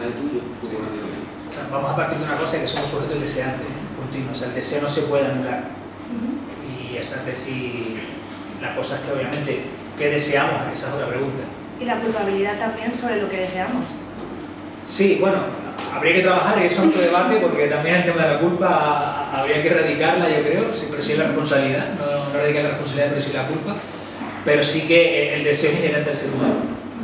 mensaje tuyo. Sí. O sea, vamos a partir de una cosa, que somos sujetos deseantes continuos. O sea, el deseo no se puede anular. Y esa es decir, la cosa es que obviamente, ¿qué deseamos? Esa es otra pregunta. Y la culpabilidad también sobre lo que deseamos. Sí, bueno, habría que trabajar, y eso es otro debate, porque también el tema de la culpa habría que erradicarla, yo creo, pero sí la responsabilidad, no erradicar la responsabilidad, pero sí la culpa. Pero sí que el deseo es inherente al ser humano.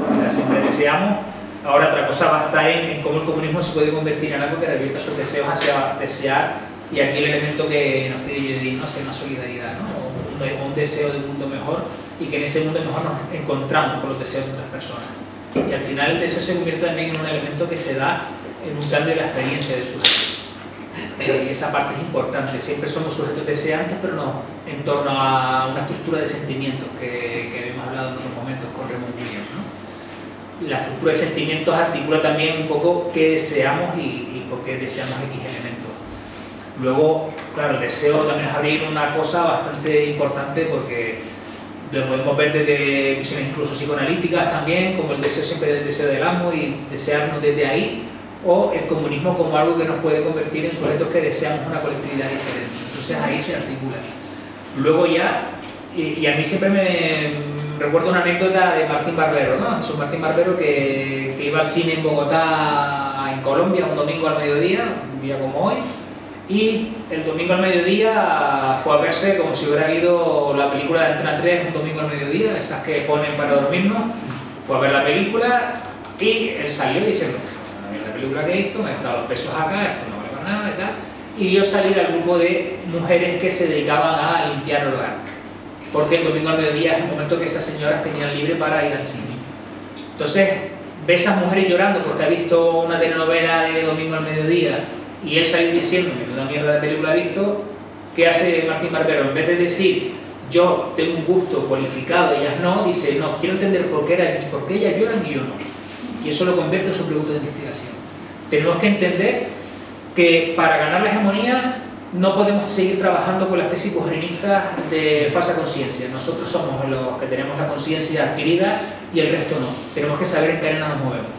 O sea, siempre deseamos. Ahora otra cosa va a estar en cómo el comunismo se puede convertir en algo que revierta sus deseos hacia desear, y aquí el elemento que nos pide Judith, ¿no? Hacer una solidaridad, ¿no? O un deseo de un mundo mejor, y que en ese mundo mejor nos encontramos con los deseos de otras personas. Y al final el deseo se convierte también en un elemento que se da en un cambio de la experiencia del sujeto. Y esa parte es importante. Siempre somos sujetos deseantes, pero no en torno a una estructura de sentimientos que hemos hablado en otros momentos con Raymond Williams, ¿no? La estructura de sentimientos articula también un poco qué deseamos y por qué deseamos X elementos. Luego, claro, el deseo también es abrir una cosa bastante importante, porque lo podemos ver desde visiones incluso psicoanalíticas también, como el deseo siempre del deseo del amo y desearnos desde ahí, o el comunismo como algo que nos puede convertir en sujetos que deseamos una colectividad diferente. Entonces ahí se articula. Luego ya, y a mí siempre me recuerdo una anécdota de Martín Barbero, ¿no? Jesús Martín Barbero, que iba al cine en Bogotá, en Colombia, un domingo al mediodía, un día como hoy, y el domingo al mediodía fue a verse como si hubiera habido la película de Antena 3 un domingo al mediodía, esas que ponen para dormirnos. Fue a ver la película y él salió diciendo: la película que he visto, me he gastado los pesos acá, esto no vale para nada y tal. Y vio salir al grupo de mujeres que se dedicaban a limpiar el hogar, porque el domingo al mediodía es un momento que esas señoras tenían libre para ir al cine. Entonces ve a esas mujeres llorando porque ha visto una telenovela de domingo al mediodía, y él salió diciendo: menuda mierda de película he visto. ¿Qué hace Martín Barbero? En vez de decir yo tengo un gusto cualificado y ellas no, dice: no, quiero entender por qué ellas lloran y yo no. Y eso lo convierte en su pregunta de investigación. Tenemos que entender que para ganar la hegemonía no podemos seguir trabajando con las tesis posmodernistas de falsa conciencia. Nosotros somos los que tenemos la conciencia adquirida y el resto no. Tenemos que saber en qué arena nos movemos.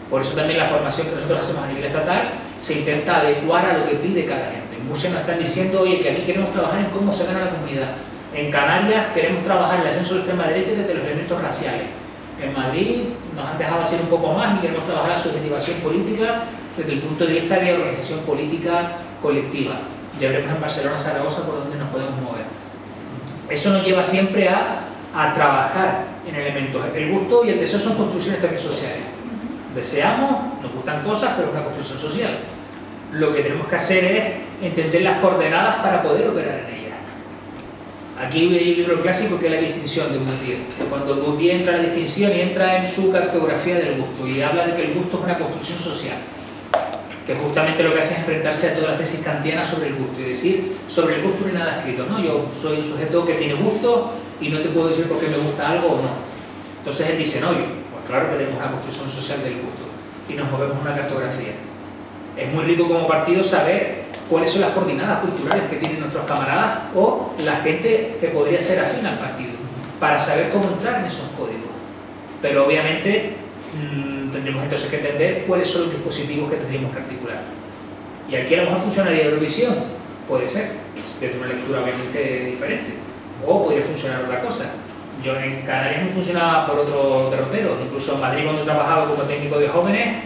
Por eso también la formación que nosotros hacemos a nivel estatal se intenta adecuar a lo que pide cada gente. En Murcia nos están diciendo: oye, que aquí queremos trabajar en cómo se gana la comunidad. En Canarias queremos trabajar en el ascenso de la extrema derecha desde los elementos raciales. En Madrid nos han dejado hacer un poco más y queremos trabajar la subjetivación política desde el punto de vista de organización política colectiva. Ya veremos en Barcelona, Zaragoza, por dónde nos podemos mover. Eso nos lleva siempre a trabajar en elementos. El gusto y el deseo son construcciones también sociales. Deseamos, nos gustan cosas, pero es una construcción social. Lo que tenemos que hacer es entender las coordenadas para poder operar en ellas. Aquí hay un libro clásico que es La distinción de Bourdieu. Cuando Bourdieu entra en la distinción y entra en su cartografía del gusto y habla de que el gusto es una construcción social, que justamente lo que hace es enfrentarse a todas las tesis kantianas sobre el gusto y decir: sobre el gusto no hay nada escrito, ¿no? Yo soy un sujeto que tiene gusto y no te puedo decir por qué me gusta algo o no. Entonces él dice: no, pues claro que tenemos una construcción social del gusto y nos movemos una cartografía. Es muy rico como partido saber cuáles son las coordinadas culturales que tienen nuestros camaradas o la gente que podría ser afín al partido, para saber cómo entrar en esos códigos. Pero obviamente tendremos entonces que entender cuáles son los dispositivos que tendríamos que articular. Y aquí a lo mejor funcionaría Eurovisión, puede ser, desde una lectura obviamente diferente, o podría funcionar otra cosa. Yo en Canarias no funcionaba por otro derrotero, incluso en Madrid, cuando trabajaba como técnico de jóvenes,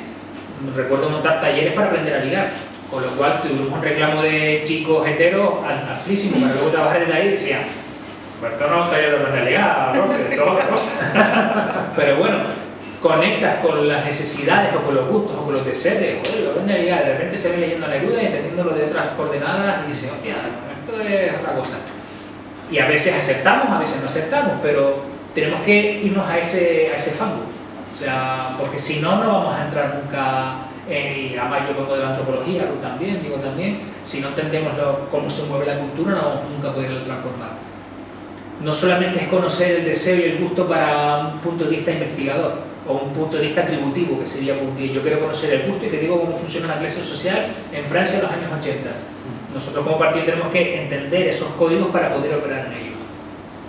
recuerdo montar talleres para aprender a ligar, con lo cual tuvimos un reclamo de chicos heteros amplísimo para luego trabajar desde ahí y decían: pues esto no es un taller de aprender a ligar, profe, esto es otra cosa. Pero bueno, conectas con las necesidades o con los gustos o con los deseos, lo aprende a ligar, de repente se ve leyendo Neruda y entendiéndolo de otras coordenadas y dice: hostia, esto es otra cosa. Y a veces aceptamos, a veces no aceptamos, pero tenemos que irnos a ese fango. O sea, porque si no, no vamos a entrar nunca. Y además yo vengo de la antropología, tú también, digo también, si no entendemos cómo se mueve la cultura, no vamos nunca a poderla transformar. No solamente es conocer el deseo y el gusto para un punto de vista investigador o un punto de vista atributivo, que sería Bourdieu. Yo quiero conocer el gusto y te digo cómo funciona una clase social en Francia en los años 80. Nosotros como partido tenemos que entender esos códigos para poder operar en ellos.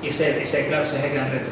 Y ese, claro, ese es el gran reto.